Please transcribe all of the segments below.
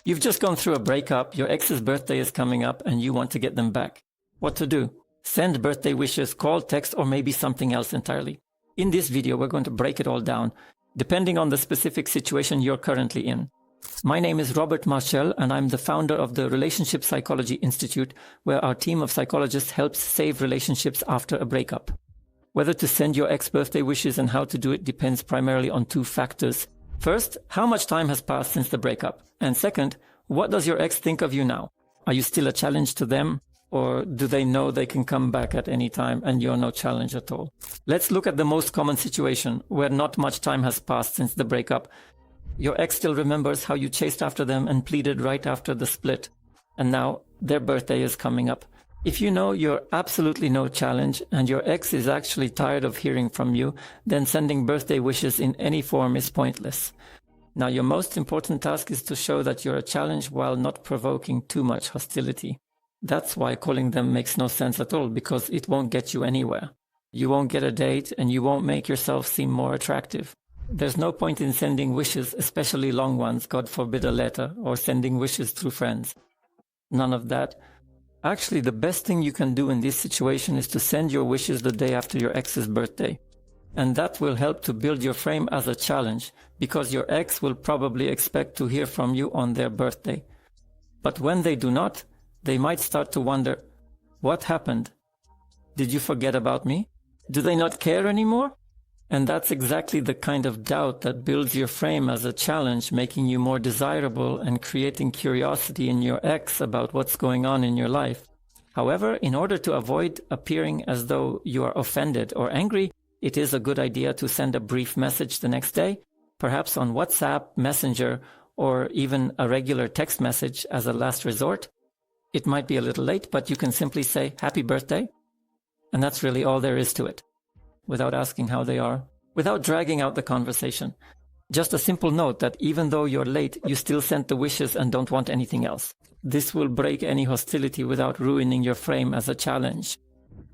You've just gone through a breakup, your ex's birthday is coming up, and you want to get them back. What to do? Send birthday wishes, call, text, or maybe something else entirely. In this video, we're going to break it all down, depending on the specific situation you're currently in. My name is Robert Marchel, and I'm the founder of the Relationship Psychology Institute, where our team of psychologists helps save relationships after a breakup. Whether to send your ex birthday wishes and how to do it depends primarily on two factors. First, how much time has passed since the breakup? And second, what does your ex think of you now? Are you still a challenge to them? Or do they know they can come back at any time and you're no challenge at all? Let's look at the most common situation where not much time has passed since the breakup. Your ex still remembers how you chased after them and pleaded right after the split. And now their birthday is coming up. If you know you're absolutely no challenge and your ex is actually tired of hearing from you, then sending birthday wishes in any form is pointless. Now, your most important task is to show that you're a challenge while not provoking too much hostility. That's why calling them makes no sense at all, because it won't get you anywhere. You won't get a date and you won't make yourself seem more attractive. There's no point in sending wishes, especially long ones, God forbid a letter, or sending wishes through friends. None of that. Actually, the best thing you can do in this situation is to send your wishes the day after your ex's birthday. And that will help to build your frame as a challenge, because your ex will probably expect to hear from you on their birthday. But when they do not, they might start to wonder, what happened? Did you forget about me? Do they not care anymore? And that's exactly the kind of doubt that builds your frame as a challenge, making you more desirable and creating curiosity in your ex about what's going on in your life. However, in order to avoid appearing as though you are offended or angry, it is a good idea to send a brief message the next day, perhaps on WhatsApp, Messenger, or even a regular text message as a last resort. It might be a little late, but you can simply say, "Happy birthday." And that's really all there is to it, without asking how they are, without dragging out the conversation. Just a simple note that even though you're late, you still sent the wishes and don't want anything else. This will break any hostility without ruining your frame as a challenge.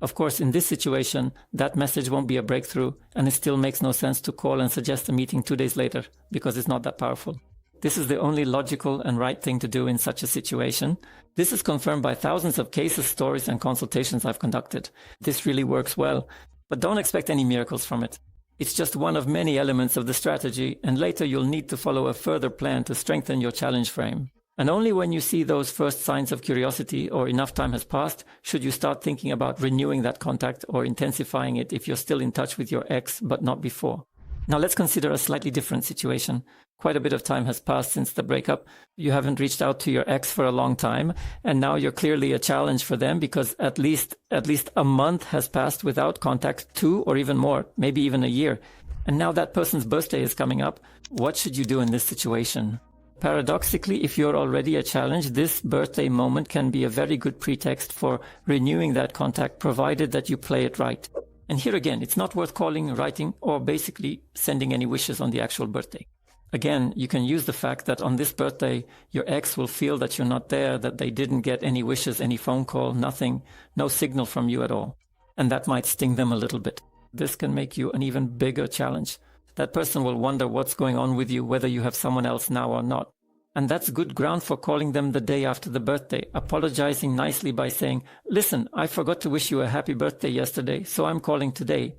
Of course, in this situation, that message won't be a breakthrough, and it still makes no sense to call and suggest a meeting 2 days later, because it's not that powerful. This is the only logical and right thing to do in such a situation. This is confirmed by thousands of cases, stories, and consultations I've conducted. This really works well, but don't expect any miracles from it. It's just one of many elements of the strategy, and later you'll need to follow a further plan to strengthen your challenge frame. And only when you see those first signs of curiosity or enough time has passed, should you start thinking about renewing that contact or intensifying it if you're still in touch with your ex, but not before. Now let's consider a slightly different situation. Quite a bit of time has passed since the breakup. You haven't reached out to your ex for a long time, and now you're clearly a challenge for them because at least a month has passed without contact, 2 or even more, maybe even a year. And now that person's birthday is coming up. What should you do in this situation? Paradoxically, if you're already a challenge, this birthday moment can be a very good pretext for renewing that contact, provided that you play it right. And here again, it's not worth calling, writing, or basically sending any wishes on the actual birthday. Again, you can use the fact that on this birthday, your ex will feel that you're not there, that they didn't get any wishes, any phone call, nothing, no signal from you at all. And that might sting them a little bit. This can make you an even bigger challenge. That person will wonder what's going on with you, whether you have someone else now or not. And that's good ground for calling them the day after the birthday, apologizing nicely by saying, "Listen, I forgot to wish you a happy birthday yesterday, so I'm calling today."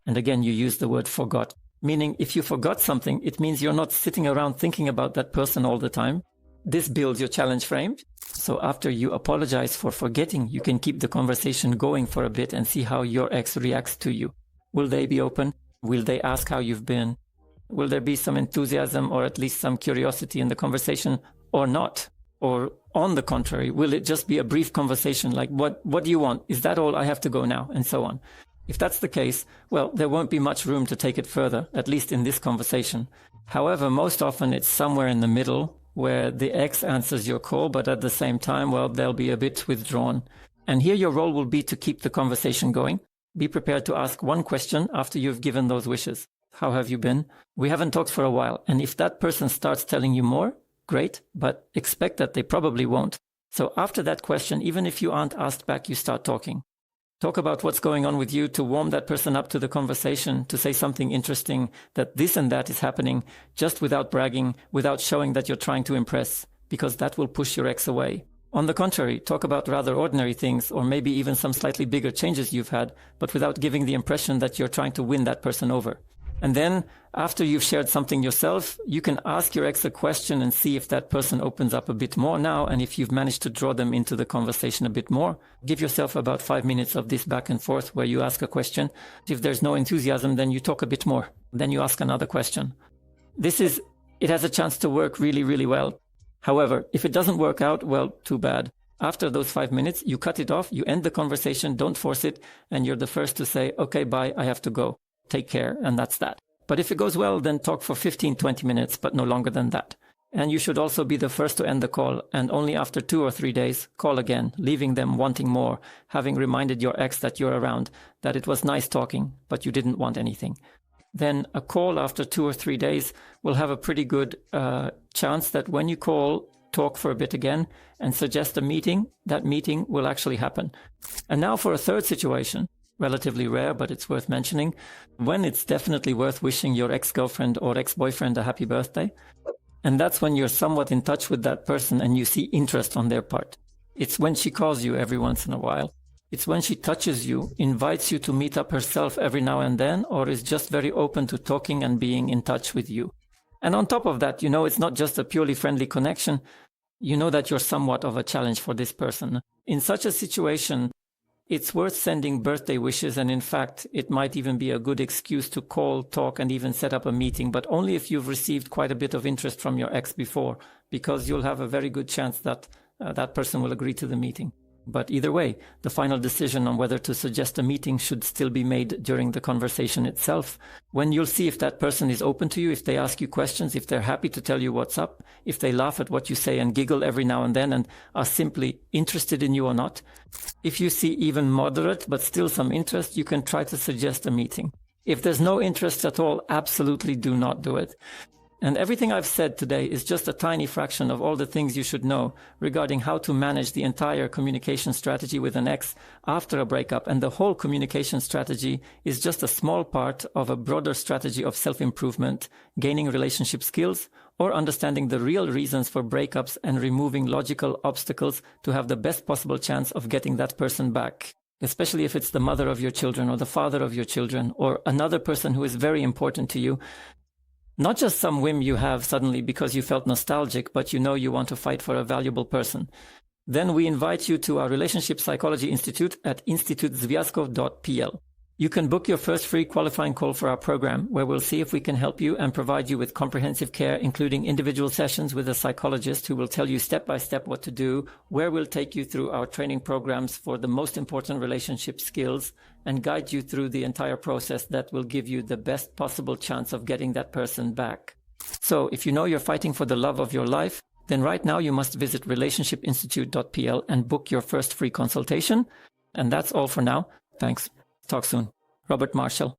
And again, you use the word forgot, meaning if you forgot something, it means you're not sitting around thinking about that person all the time. This builds your challenge frame. So after you apologize for forgetting, you can keep the conversation going for a bit and see how your ex reacts to you. Will they be open? Will they ask how you've been? Will there be some enthusiasm or at least some curiosity in the conversation or not? Or on the contrary, will it just be a brief conversation like, what do you want? Is that all? I have to go now, and so on. If that's the case, well, there won't be much room to take it further, at least in this conversation. However, most often it's somewhere in the middle where the ex answers your call, but at the same time, well, they'll be a bit withdrawn. And here your role will be to keep the conversation going. Be prepared to ask one question after you've given those wishes. How have you been? We haven't talked for a while. And if that person starts telling you more, great, but expect that they probably won't. So after that question, even if you aren't asked back, you start talking. Talk about what's going on with you to warm that person up to the conversation, to say something interesting, that this and that is happening, just without bragging, without showing that you're trying to impress. because that will push your ex away. On the contrary, talk about rather ordinary things or maybe even some slightly bigger changes you've had, but without giving the impression that you're trying to win that person over. And then, after you've shared something yourself, you can ask your ex a question and see if that person opens up a bit more now, and if you've managed to draw them into the conversation a bit more. Give yourself about 5 minutes of this back and forth where you ask a question. If there's no enthusiasm, then you talk a bit more. Then you ask another question. It has a chance to work really, really well. However, if it doesn't work out, well, too bad. After those 5 minutes, you cut it off, you end the conversation, don't force it, and you're the first to say, okay, bye, I have to go. Take care, and that's that. But if it goes well, then talk for 15, 20 minutes, but no longer than that. And you should also be the first to end the call, and only after 2 or 3 days, call again, leaving them wanting more, having reminded your ex that you're around, that it was nice talking, but you didn't want anything. Then a call after 2 or 3 days will have a pretty good chance that when you call, talk for a bit again, and suggest a meeting, that meeting will actually happen. And now for a third situation. Relatively rare, but it's worth mentioning, when it's definitely worth wishing your ex-girlfriend or ex-boyfriend a happy birthday. And that's when you're somewhat in touch with that person and you see interest on their part. It's when she calls you every once in a while. It's when she touches you, invites you to meet up herself every now and then, or is just very open to talking and being in touch with you. And on top of that, it's not just a purely friendly connection. You know that you're somewhat of a challenge for this person. In such a situation, it's worth sending birthday wishes, and in fact, it might even be a good excuse to call, talk, and even set up a meeting, but only if you've received quite a bit of interest from your ex before, because you'll have a very good chance that that person will agree to the meeting. But either way, the final decision on whether to suggest a meeting should still be made during the conversation itself, when you'll see if that person is open to you, if they ask you questions, if they're happy to tell you what's up, if they laugh at what you say and giggle every now and then and are simply interested in you or not. If you see even moderate but still some interest, you can try to suggest a meeting. If there's no interest at all, absolutely do not do it. And everything I've said today is just a tiny fraction of all the things you should know regarding how to manage the entire communication strategy with an ex after a breakup. And the whole communication strategy is just a small part of a broader strategy of self-improvement, gaining relationship skills, or understanding the real reasons for breakups and removing logical obstacles to have the best possible chance of getting that person back. Especially if it's the mother of your children or the father of your children or another person who is very important to you. Not just some whim you have suddenly because you felt nostalgic, but you want to fight for a valuable person. Then we invite you to our Relationship Psychology Institute at institutzviazkov.pl. You can book your first free qualifying call for our program, where we'll see if we can help you and provide you with comprehensive care, including individual sessions with a psychologist who will tell you step by step what to do, where we'll take you through our training programs for the most important relationship skills, and guide you through the entire process that will give you the best possible chance of getting that person back. So if you know you're fighting for the love of your life, then right now you must visit relationshipinstitute.pl and book your first free consultation. And that's all for now. Thanks. Talk soon. Robert Marshall.